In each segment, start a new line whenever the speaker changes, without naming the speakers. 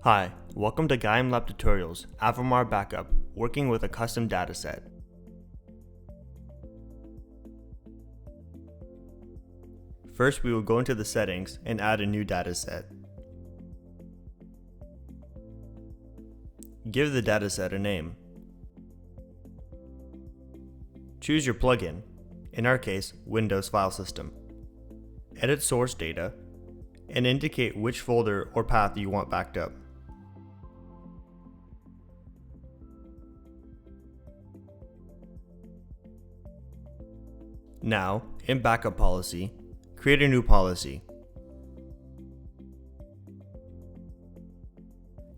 Hi, welcome to Gallium Lab Tutorials, Avamar Backup, working with a custom dataset. First, we will go into the settings and add a new dataset. Give the dataset a name. Choose your plugin, in our case, Windows File System. Edit source data, and indicate which folder or path you want backed up. Now, in Backup Policy, create a new policy.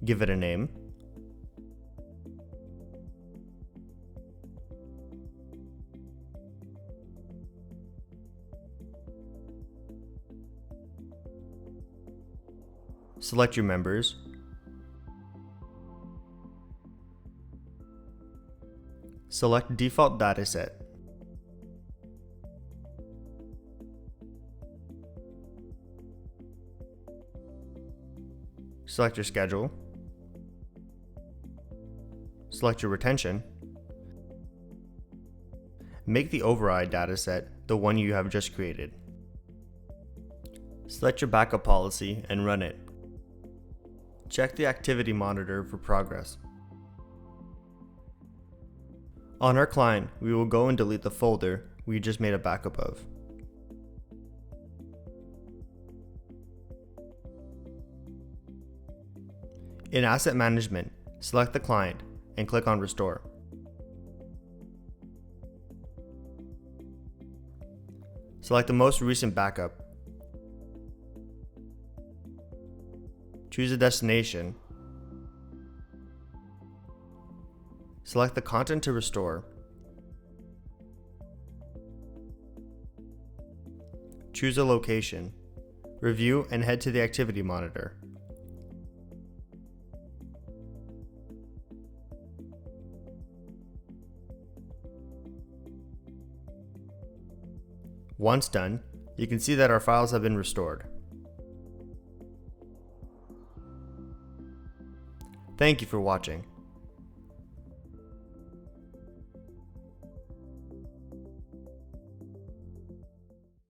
Give it a name. Select your members. Select Default Dataset. Select your schedule. Select your retention. Make the override dataset the one you have just created. Select your backup policy and run it. Check the activity monitor for progress. On our client, we will go and delete the folder we just made a backup of. In Asset Management, select the client and click on Restore. Select the most recent backup. Choose a destination. Select the content to restore. Choose a location. Review and head to the activity monitor. Once done, you can see that our files have been restored. Thank you for watching.